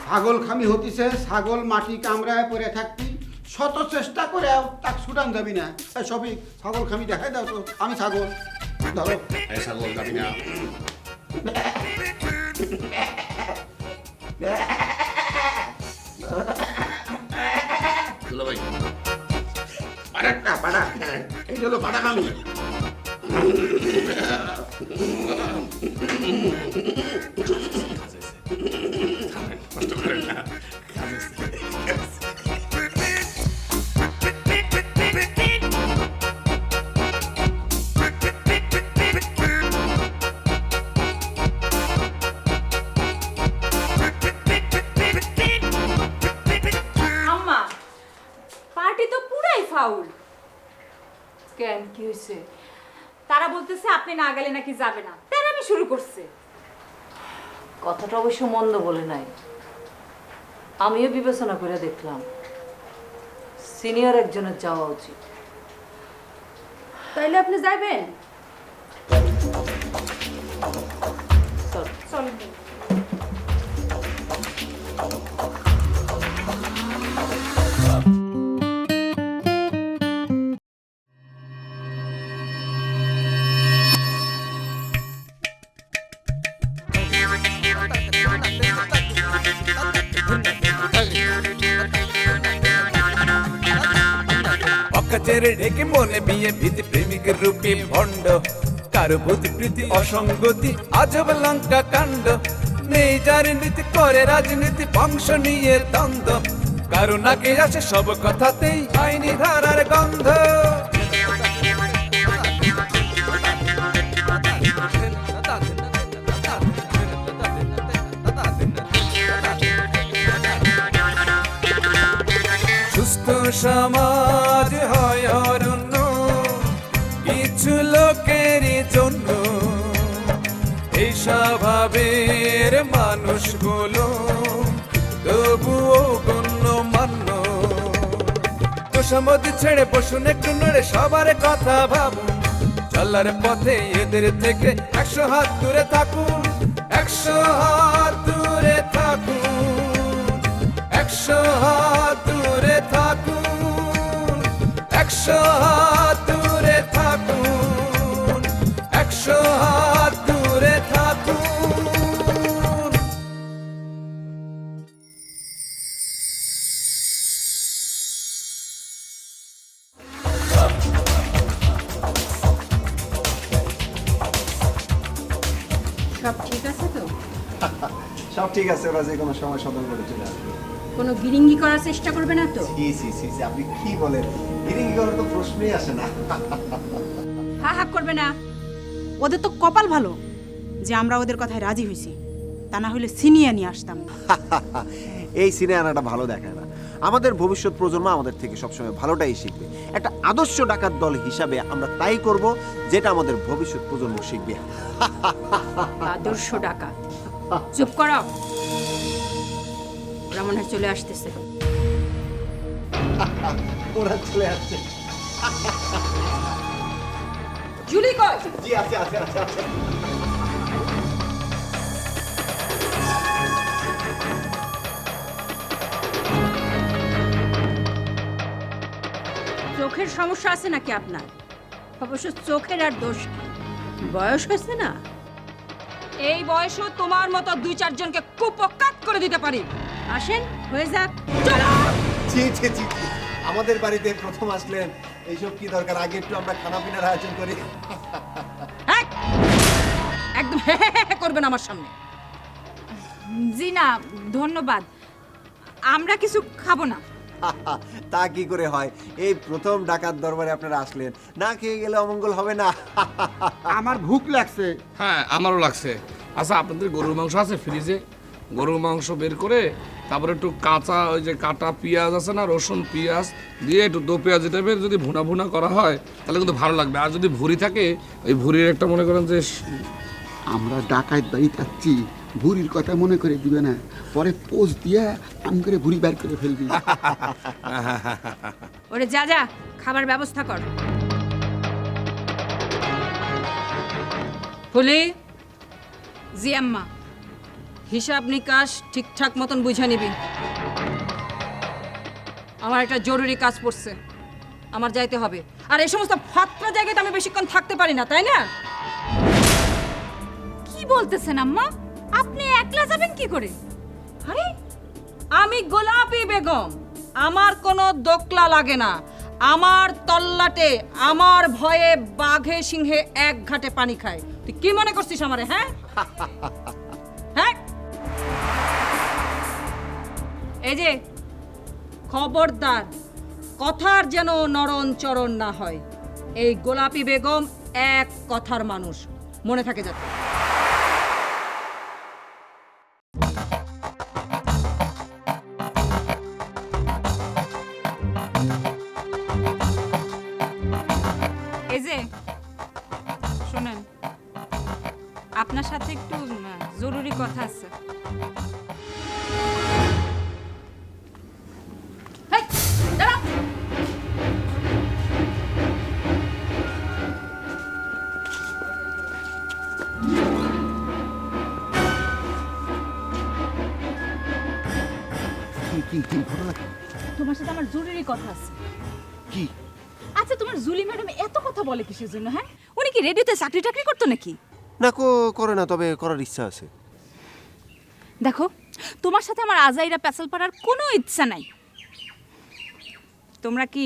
ছাগল খামি হতিছে, ছাগল মাটি কামড়ায় পড়ে থাকতি, শত চেষ্টা করে তাকে ছুটান যাবি না। সবই ছাগল খামি দেখাই দাও তো, আমি ছাগল ধরো। এই ছাগল যাবি না। দুলা ভাই পাড়া পাড়া, এই হলো পাড়া খামি। কষ্ট করেন না। আম্মা, পার্টি তো পুরাই ফাউল। কেন, কি হয়েছে? তারা বলতেছে আপনি না গেলে নাকি যাবে না, তাই আমি শুরু করছে। কথাটা অবশ্য মন্দ বলে নাই, আমিও বিবেচনা করে দেখলাম সিনিয়র একজনের যাওয়া উচিত। তাইলে আপনি যাবেন? চলেন। অকাচেরে ঢেকে মনে বিয়ে ভীতি প্রেমিকের রূপে ভণ্ড, কারো ভূতি প্রীতি অসঙ্গতি আজব লঙ্কা কাণ্ড। নেই যার নীতি করে রাজনীতি, বংশ নিয়ে দ্বন্দ্ব, কারো নাকে আসে সব কথাতেই আইনি ধারার গন্ধ। সুস্থ সমাজ হয় অরণ্য কিছু লোকেরই জন্য, এই স্বভাবের মানুষগুলো তবুও গণ্যমান্য। তোষামতি ছেড়ে বসুন একটু নড়ে, সবার কথা ভাবুন, চলার পথে এদের থেকে 100 হাত দূরে থাকুন, 100 হাত দূরে থাকুন, 100 হাত দূরে থাকুন, 100 হাত দূরে থাকুন, 100 হাত দূরে থাকুন। সব ঠিক আছে তো? সব ঠিক আছে, ওরা যে কোনো সময় সদর করে চলে আসবে। কোনো গিরিঙ্গি করার চেষ্টা করবে না তো? সি সি সি সি, আপনি কি বলেন? গিরিঙ্গি করার তো প্রশ্নই আসে না। হা হা করবে না। ওদের তো কপাল ভালো যে আমরা ওদের কথায় রাজি হয়েছি, তা না হলে সিনিয়া নিয়ে আসতাম না। এই সিনেমাটা ভালো দেখায় না। আমাদের ভবিষ্যৎ প্রজন্ম আমাদের থেকে সবসময় ভালোটাই শিখবে। একটা আদর্শ ডাকাত দল হিসাবে আমরা তাই করব যেটা আমাদের ভবিষ্যৎ প্রজন্ম শিখবে। আদর্শ ডাকাত? চুপ করো, ওরা মনে হয় চলে আসতেছে। ওরা চলে আসছে। জুলি কই? জি আছে আছে আছে আছে। চোখের সমস্যা আছে নাকি আপনার? অবশ্য চোখের আর দোষ কি? বয়স হয়েছে না? এই বয়সও তোমার মতো 2-4 জনকে কুপকাত করে দিতে পারি। আসেন, হয়ে যাক। চলো। জি জি জি, আমাদের বাড়িতে প্রথম আসলেন, এইসব কি দরকার? আগে একটু আমরা খানা পিনার আয়োজন করি। এই, একদম করবেন আমার সামনে। জি না, ধন্যবাদ, আমরা কিছু খাবো না। তা কি করে হয়? এই প্রথম ডাকাত দরবারে আপনারা আসলেন, না খেয়ে গেলে অমঙ্গল হবে না। আমার ভুক লাগছে। হ্যাঁ, আমারও লাগছে। আচ্ছা, আপনাদের গরুর মাংস আছে ফ্রিজে? গরুর মাংস বের করে তারপরে একটু কাঁচা ওই যে কাটা পেঁয়াজ আছে না, রসুন পেঁয়াজ দিয়ে একটু দো পেঁয়াজি টাইপের যদি ভুনা ভুনা করা হয় তাহলে কিন্তু ভালো লাগবে। আর যদি ভুড়ি থাকে, ওই ভুড়ির একটা মনে করেন যে আমরা ডাকাত বাড়ি যাচ্ছি, ভুড়ির কথা মনে করে দিবে না, পরে পোজ দিয়ে আম করে ভুড়ি বার করে ফেলবি। ওরে যা যা, খাবার ব্যবস্থা কর। ফুলি, জি আম্মা। হিসাব নিকাশ ঠিকঠাক মতন বুঝে নিবি। আমার একটা জরুরি কাজ পড়ছে, আমার যাইতে হবে। আর এই সমস্ত ফাত্রা জায়গায় তো আমি বেশিক্ষণ থাকতে পারি না, তাই না? কি বলতেছেন আম্মা? আপনি একলা যাবেন কি করে? আরে আমি গোলাপি বেগম, আমার কোনো দোকলা লাগে না। আমার তল্লাটে, আমার ভয়ে বাঘে সিংহে এক ঘাটে পানি খায়। তুই কি মনে করছিস আমারে? হ্যাঁ হ্যাঁ, এই যে খবরদার, কথার যেন নরণ চরণ না হয়। এই গোলাপি বেগম এক কথার মানুষ, মনে থাকে যাতে। এই যে শুনেন, আপনার সাথে একটু জরুরি কথা আছে। হেই, দাঁড়া। কি ঘটনা কি? তোমার সাথে আমার জরুরি কথা আছে। কি? আচ্ছা, তোমার জুলি ম্যাডাম এত কথা বলে কিসের জন্য? হ্যাঁ, উনি কি রেডিওতে চাকরি টাকরি করতো নাকি? না করে না, তবে করার ইচ্ছা আছে। দেখো, তোমার সাথে আমার আজাইরা প্যাচাল পাড়ার কোনো ইচ্ছা নাই। তোমরা কি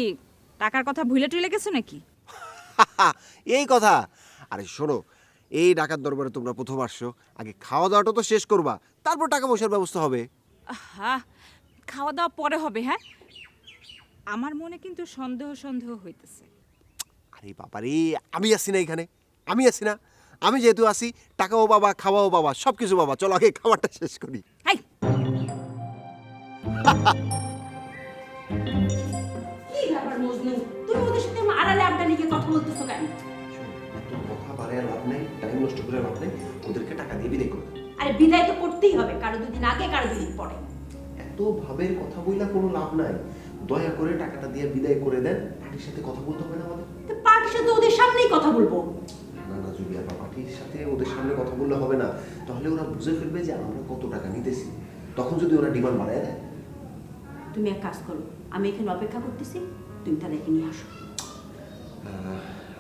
টাকার কথা ভুলে টুলে গেছো নাকি? এই কথা? আরে শোনো, এই ডাকাত দরবারে তোমরা প্রথম আসছো, আগে খাওয়া দাওয়াটা তো শেষ করবা, তারপর টাকা পয়সার ব্যবস্থা হবে। হ্যাঁ, খাওয়া দাওয়া পরে হবে। হ্যাঁ, আমার মনে কিন্তু সন্দেহ সন্দেহ হইতেছে। আরে বাবারে, আমি আসি না এখানে, আমি আসি না। আমি যেহেতু আসি, টাকাও বাবা, খাওয়াও বাবা, সব কিছু বাবা। চলো আগে খাবারটা শেষ করি। হাই, কি ব্যাপার মজনু, তুমি ওদের সাথে আড়ালে আড্ডা লিখে কথা বলতেছো কেন? এত কথা বাড়ায় লাভ নেই, টাইম নষ্ট করে লাভ নেই। ওদেরকে টাকা দিয়ে বিদায় করো। আরে বিদায় তো করতেই হবে, কারো দুদিন আগে কারো দুদিন পরে। এত ভাবের কথা বইলা কোনো লাভ নাই। দয়া করে টাকাটা দিয়ে বিদায় করে দেন। পার্টির সাথে কথা বলতে হবে না আমাদের। তো পার্টির সাথে ওদের সামনেই কথা বলবো। না না জুলিয়া, পার্টির সাথে ওদের সামনে কথা বললে হবে না। তাহলে ওরা বুঝে ফেলবে যে আমরা কত টাকা নিতেছি। তখন যদি ওরা ডিমান্ড বাড়ায় দেয়। তুমি এক কাজ করো, আমি এখানে অপেক্ষা করতেছি, তুমি তাদেরকে নিয়ে আসো।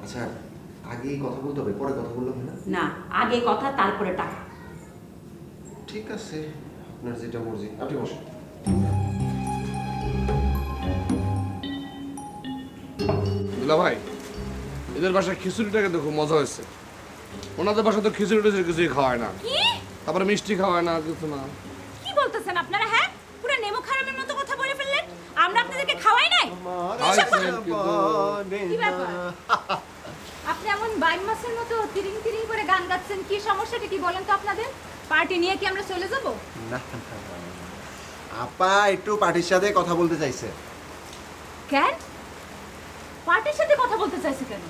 আচ্ছা, আগেই কথা বলতে হবে, পরে কথা বললে হবে না? না, আগে কথা তারপরে টাকা। ঠিক আছে, আপনার যেটা মর্জি। আপনি বসুন। দুলা ভাই, এদের বাসায় খিচুড়িটাকে দেখো মজা হয়েছে। ওনাদের বাসায় তো খিচুড়ি টিচুড়ি কিছুই খাওয়ায় না, কি তারপরে মিষ্টি খাওয়ায় না, কিছু না। কি বলতেছেন আপনারা? হ্যাঁ, পুরো নেমো খারাপের মতো কথা বলে ফেললেন। আমরা আপনাদেরকে খাওয়াই নাই? কি ব্যাপার? আপনি এমন বাইম মাসের মতো তিরিং তিরিং করে গান গাচ্ছেন, কি সমস্যাটা কি বলেন তো আপনাদের? পার্টি নিয়ে কি আমরা চলে যাব? না, আপা একটু পার্টির সাথে কথা বলতে চাইছে। কেন পার্টির সাথে কথা বলতে চাইছে কেন?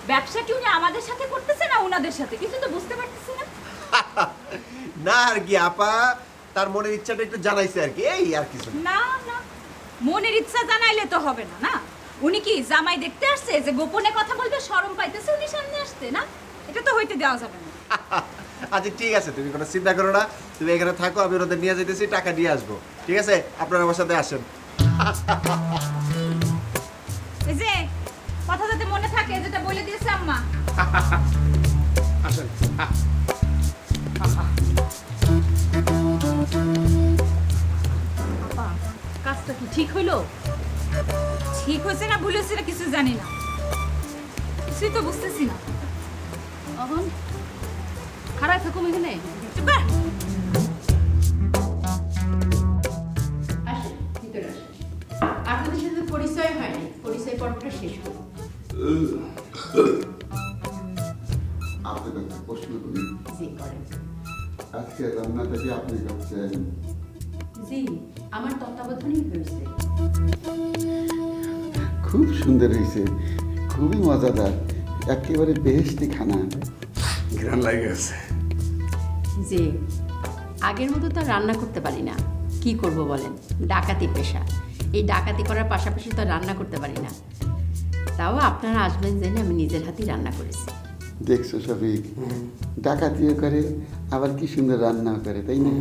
ব্যবসা কি উনি আমাদের সাথে করতেছে না ওনাদের সাথে? কিছু তো বুঝতে পারতেছি না। না আর কি, আপা তার মনের ইচ্ছাটা একটু জানাইছে আর কি, এই আর কিছু না। না না, মনের ইচ্ছা জানাইলে তো হবে না। না, উনি কি জামাই দেখতে আসছে যে গোপনে কথা বলবে, শরম পাইতেছে উনি সামনে আসতে? না, এটা তো হইতে দেওয়া যাবে না। আচ্ছা ঠিক আছে, তুমি কোনো চিন্তা করো না। তুমি এখানে থাকো, আমি ওদের নিয়ে যেতেছি, টাকা দিয়ে আসবো। ঠিক আছে, আপনারা আমার সাথে আসেন। এই যে কথা যাতে মনে থাকে, যেটা বলে দিয়েছে আম্মা। আসেন। আপা, কাজটা কি ঠিক হইলো? ঠিক হয়েছে না ভুল হয়েছে না কিছু জানি না, কিছুই তো বুঝতেছি না। অহন খারাপ থাকুম এখানে। চুপ কর। আসেন, ভিতরে আসেন। আপনাদের সাথে পরিচয় হয়নি, পরিচয় পর্বটা শেষ করুন। আপনাকে একটা প্রশ্ন করি। জি করেন। আজকে রান্নাটা কি আপনি করছেন? জি, আমার তত্ত্বাবধানেই হয়েছে। খুব সুন্দর হয়েছে, খুবই মজাদার, একেবারে বেহেশতি খানা। ঘ্রাণ লাগে গেছে। জি, আগের মতো তো আর রান্না করতে পারি না। কি করব বলেন, ডাকাতি পেশা। এই ডাকাতি করার পাশাপাশি তো আর রান্না করতে পারি না। তাও আপনারা আসবেন জেনে আমি নিজের হাতেই রান্না করেছি। দেখছো শফিক, ডাকাতিও করে আবার কি সুন্দর রান্নাও করে, তাই না?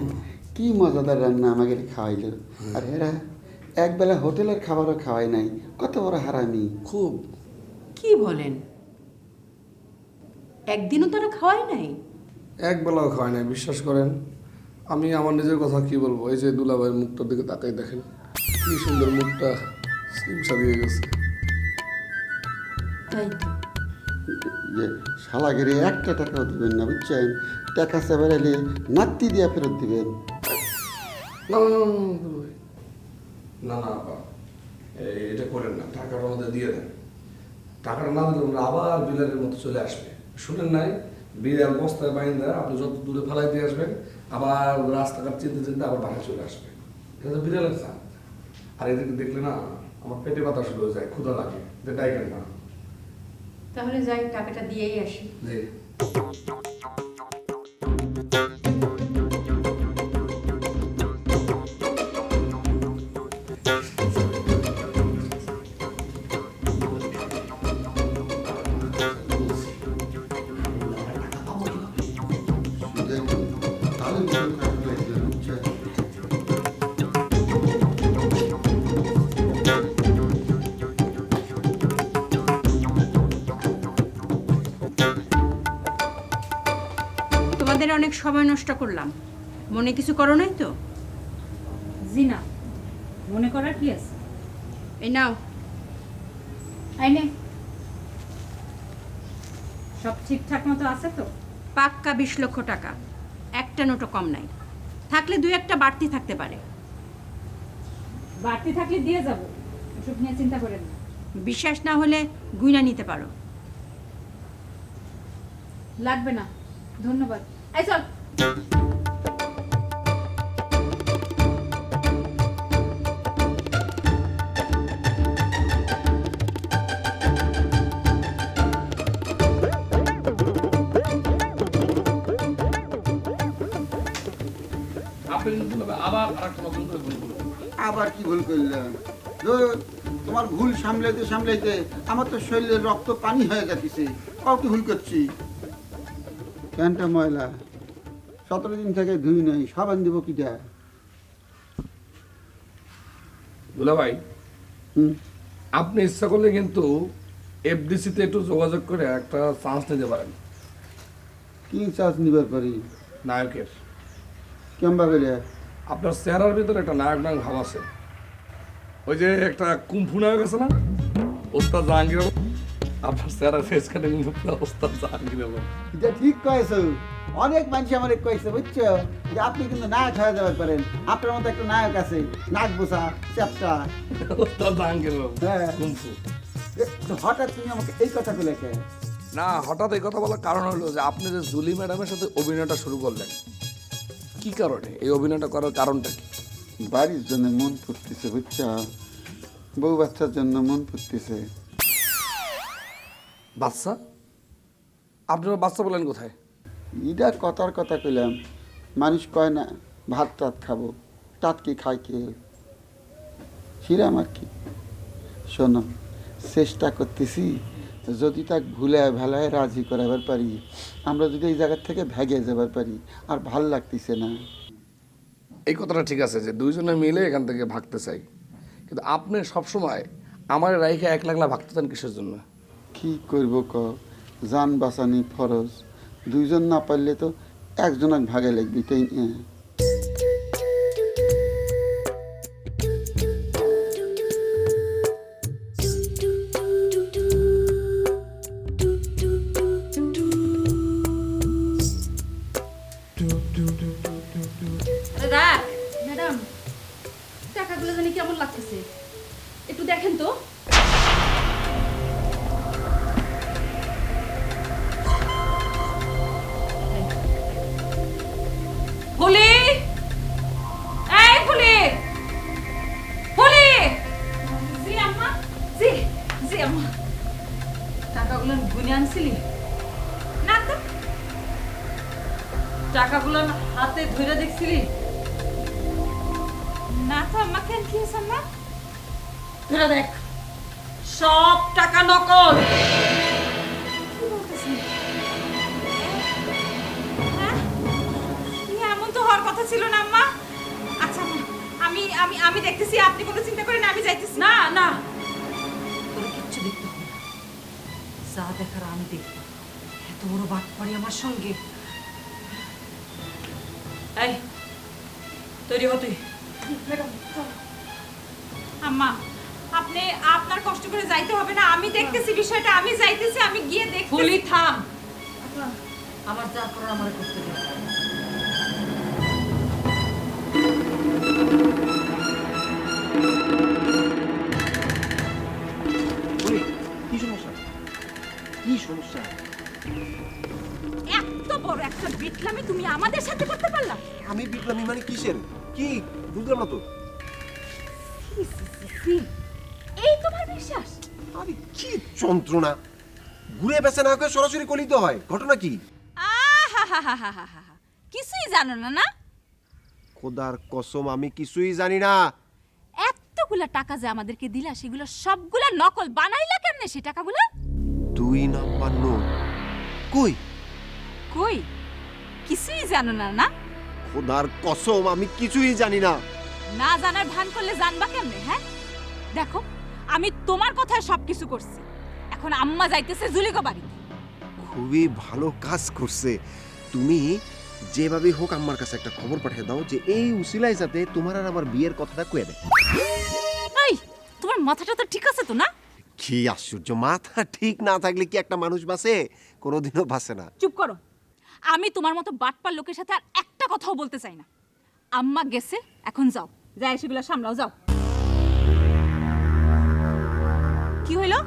কি মজাদার রান্না আমাকে খাওয়াইলো। আর এরা একবেলা হোটেলের খাবারও খাওয়াই নাই, কত বড় হারামি। খুব। কি বলেন, একদিনও তারা খাওয়ায় নাই? এক বেলাও খাওয়ায় না, বিশ্বাস করেন। আমি আমার নিজের কথা কি বলবো, এই যে দুলাভাইয়ের মুখটার দিকে তাকাই দেখেন, কি সুন্দর মুখটা সিমসা দিয়ে গেছে। তাই তো। যে শালাগিরি একটা টাকাও দিবেন না, বুঝছেন? টাকা সেবার এলে নাত্তি দিয়ে ফেরত দিবেন। না না না, না, দুলাভাই। না না আপা, এটা করেন না, টাকাটা আমাদের দিয়ে দেন। টাকাটা না দিলে আমরা আবার বিলালের মতো চলে আসবে। শুনেন নাই, বিড়াল বস্তায় বাইন্দা আপনি যত দূরে ফেলাই দিয়ে আসবেন, আবার রাস্তাঘাট চিনতে চিনতে আবার বাসায় চলে আসবে। এটা তো বিড়ালের চান। আর এদেরকে দেখলে না আমার পেটে ব্যথা শুরু হয়ে যায়, ক্ষুধা লাগে, ডাইকেন না। তাহলে যাই, টাকাটা দিয়েই আসি। জি। তাহলে মন খারাপ লাগবে, বুঝছেন? তোমাদের অনেক সময় নষ্ট করলাম, মনে কিছু করো নাই তো? জি না, মনে করার কি আছে? এই নাও। আইনে সব ঠিকঠাক মতো আছে তো? পাক্কা 20 লক্ষ টাকা, একটা নোটও কম নাই। থাকলে 2-1টা বাড়তি থাকতে পারে। বাড়তি থাকলে দিয়ে যাব, ওসব নিয়ে চিন্তা করেন না। বিশ্বাস না হলে গুইনা নিতে পারো। লাগবে না, ধন্যবাদ। এই চল। আপনি কিন্তু দুলাভাই আবার আরেকটা নতুন করে ভুল করলেন। আবার কি ভুল করলাম? ধুর, তোমার ভুল সামলাইতে সামলাইতে আমার তো শরীরের রক্ত পানি হয়ে যাচ্ছে। কত ভুল করছি। প্যান্টটা ময়লা, 17 দিন থেকে ধুই নাই, সাবান দিব কিটা? দুলাভাই, হুম, আপনি ইচ্ছা করলে কিন্তু এফডিসিতে একটু যোগাযোগ করে একটা চান্স নিতে পারেন, কি চার্জ নিবার পারি? নায়কের। কেমবা গেলে? আপনার চেহারার ভিতরে একটা নায়ক নায়ক ভাব আছে। ওই যে একটা কুম্ফু নায়ক আছে না, ওস্তাদ জাহাঙ্গীর আলম, আপনার চেহারার ফেস কাটিং ওস্তাদ জাহাঙ্গীর আলম। এটা ঠিক কয়েছো। অনেক মানুষ আমার কয়েছে, বুঝছো, যে আপনি কিন্তু নায়ক হয়ে যাবার পারেন। আপনার মতো একটা নায়ক আছে, নাক বোসা, চ্যাপটা। ওস্তাদ জাহাঙ্গীর আলম, হ্যাঁ। কুম্ফু। তো হঠাৎ তুমি আমাকে এই কথা বলে কে? না, হঠাৎ এই কথা বলার কারণ হলো যে আপনি যে জুলি ম্যাডামের সাথে অভিনয়টা শুরু করলেন, কি কারণে এই অভিনয়টা করার কারণটা কি? বাড়ির জন্য মন ফুটতেছে, বুঝছো? বউ বাচ্চার জন্য মন ফুটতেছে। বাচ্চা? আপনারা বাচ্চা বলেন কোথায়? এটা কথার কথা কইলাম। মানুষ কয় না ভাত টাত খাবো, টাত কি খায় কে? ছিলাম আর কি। শোনো, চেষ্টা করতেছি যদি তাক ভুলে ভেলায় রাজি করাবার পারি, আমরা যদি এই জায়গার থেকে ভেগে যাবার পারি। আর ভাল লাগতেছে না। এই কথাটা ঠিক আছে যে দুইজনে মিলে এখান থেকে ভাগতে চাই, কিন্তু আপনি সবসময় আমার রাইখে এক লাখলা ভাগতে চান কিসের জন্য? কি করব ক, জান বাঁচানি ফরজ। দুইজন না পারলে তো একজনক ভাগে লাগবি, তাই না? রাখ ম্যাডাম, টাকাগুলো জানি কেমন লাগতেছে, একটু দেখেন তো। ফুলি, এই ফুলি, ফুলি। জি আম্মা, জি জি আম্মা। টাকাগুলো গুনে আনছিলি? না তো। টাকাগুলো হাতে ধরে দেখছিলি? না তো আম্মা। কেন কি হয়েছে আম্মা? ধরে দেখ, সব টাকা নকল। কি বলতেছিস? কথা ছিল না আম্মা? আচ্ছা আম্মা, আমি আমি আমি দেখতেছি, আপনি কোনো চিন্তা করেন না, আমি যাইতেছি। না না, তোর কিচ্ছু দেখতে হবে না, যা দেখার আমি দেখব। এত বড় বাট পড়ি আমার সঙ্গে। এই তৈরি হ তুই। আম্মা, আপনি আপনার কষ্ট করে যাইতে হবে না, আমি দেখতেছি বিষয়টা, আমি যাইতেছি, আমি গিয়ে দেখতেছি। ফুলি থাম, আমার যা করার আমার করতে দে। কি সমস্যা? কি সমস্যা? এত বড় একটা বিটলামি তুমি আমাদের সাথে করতে পারলা? আমি বিপ্লবী মানে কিসের? কি বুঝলাম না তো। এই তোমার বিশ্বাস? আরে কি যন্ত্রণা! ঘুরে বেছে না করে সরাসরি কলিতে হয়। ঘটনা কি? আহাহাহাহাহা, কিছুই জানো না না? খোদার কসম আমি কিছুই জানি না। এতগুলা টাকা যে আমাদেরকে দিলা, সেগুলো সবগুলা নকল। বানাইলা কেমনে সে টাকাগুলো? 2 নাম্বার নোট। কই? কই, কিছুই জানো না না? খোদার কসম আমি কিছুই জানি না। না জানার ভান করলে জানবা কেমনে? হ্যাঁ দেখো, আমি তোমার কথায় সবকিছু করছি। এখন আম্মা যাইতেছে জুলিগো বাড়ি। খুবই ভালো কাজ করছে। তুমি যেভাবে হোক আমার কাছে একটা খবর পাঠিয়ে দাও যে এই উসিলায় যাতে তোমার আর আমার বিয়ের কথাটা কয়ে দেয়। এই, তোমার মাথাটা তো ঠিক আছে তো না? কি আশ্চর্য! মাথা ঠিক না থাকলে কি একটা মানুষ বাঁচে? কোনোদিনও বাঁচে না। চুপ করো। আমি তোমার মতো বাটপার লোকের সাথে আর একটা কথাও বলতে চাই না। আম্মা গেছে, এখন যাও, যাই সেগুলো সামলাও, যাও। কি হইলো?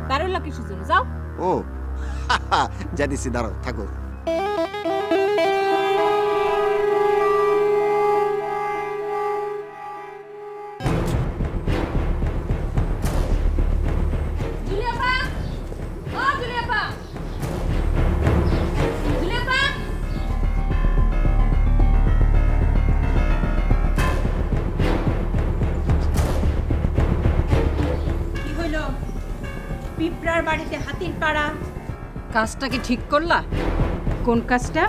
দাঁড়ালো কিছুর জন্য? যাও। ও জানিছি, দাঁড়াও, থাকো। জুলিয়াপা, ও জুলিয়াপা, জুলিয়াপা। কি হইলো? পিঁপড়ার বাড়িতে হাতির পাড়া। কাজটা কি ঠিক করলা? কোন কাজটা?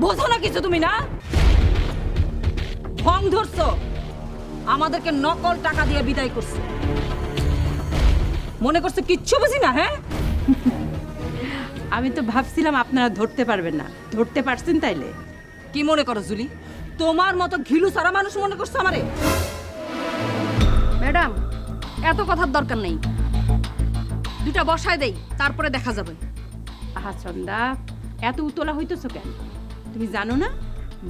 বোঝো না কিছু তুমি না? ঢং ধরছো, আমাদেরকে নকল টাকা দিয়ে বিদায় করছে। মনে করছো কিচ্ছু বুঝি না? হ্যাঁ, আমি তো ভাবছিলাম আপনারা ধরতে পারবেন না, ধরতে পারছেন তাইলে? কি মনে করো জুলি? তোমার মতো ঘিলু সারা মানুষ মনে করছো আমারে? ম্যাডাম, এত কথার দরকার নেই, দুটা বসায় দেই, তারপরে দেখা যাবে। আহা চন্দা, এত উতলা হইতেছো কেন? তুমি জানো না,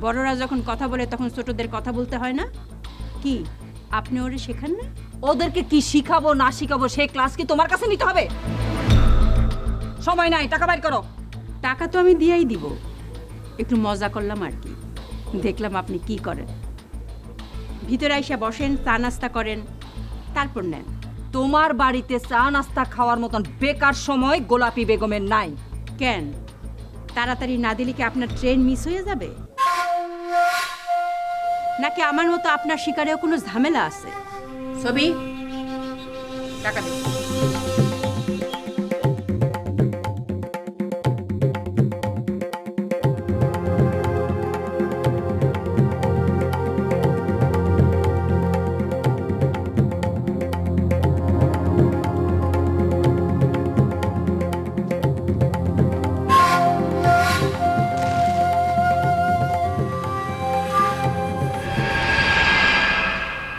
বড়রা যখন কথা বলে তখন ছোটদের কথা বলতে হয় না? কি আপনি ওরে শেখান না? ওদেরকে কি শিখাবো না শিখাবো সেই ক্লাস কি তোমার কাছে নিতে হবে? সময় নাই, টাকা বাইর করো। টাকা তো আমি দিয়েই দিব, একটু মজা করলাম আর কি। দেখলাম আপনি কি করেন। ভিতরে আইসা বসেন, চা নাস্তা করেন, তারপর নেন। তোমার বাড়িতে চা নাস্তা খাওয়ার মতন বেকার সময় গোলাপি বেগমের নাই। কেন, তাড়াতাড়ি না দিলে কি আপনার ট্রেন মিস হয়ে যাবে? নাকি আমার মতো আপনার শিকারেও কোনো ঝামেলা আছে? ছবি, টাকা দে।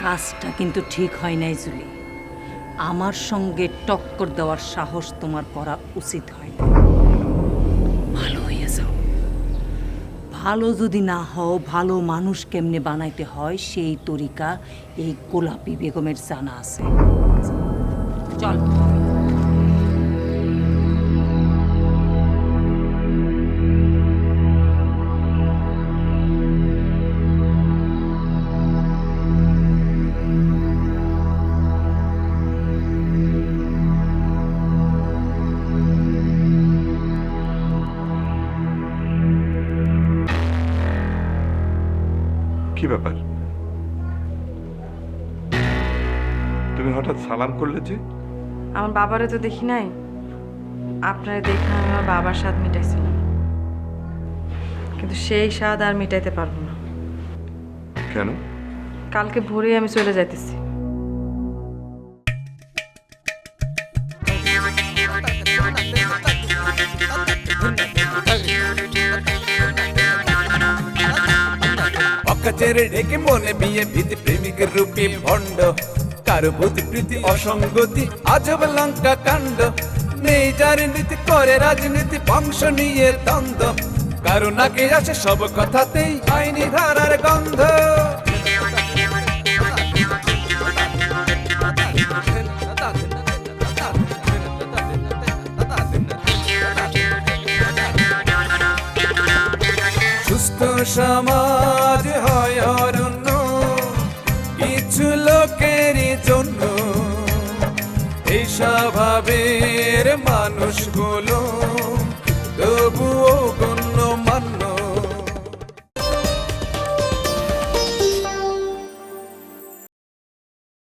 কাজটা কিন্তু ঠিক হয় নাই জুলি। আমার সঙ্গে টক্কর দেওয়ার সাহস তোমার করা উচিত হয় না। ভালো হয়ে যাও। ভালো যদি না হও, ভালো মানুষ কেমনে বানাইতে হয় সেই তরিকা এই গোলাপি বেগমের জানা আছে। চল। কি ব্যাপার? তুমি হঠাৎ সালাম করলে যে? আমার বাবারে তো দেখি নাই, আপনারা দেখে আমার বাবার স্বাদ মিটাইছিলাম। কিন্তু সেই স্বাদ আর মিটাইতে পারবো না। কেন? কালকে ভোরে আমি চলে যাইতেছি। অকাচের ডেকে মনে বিয়ে ভীতি প্রেমিকের রূপে ভণ্ড কারো ভূতি প্রীতি অসঙ্গতি আজব লঙ্কা কাণ্ড নেই যার নীতি করে রাজনীতি বংশ নিয়ে দ্বন্দ্ব কারো নাকে আসে সব কথাতেই আইনি ধারার গন্ধ সুস্থ সমাজ হয় অরণ্য কিছু লোকেরই জন্য এই স্বভাবের মানুষগুলো তবুও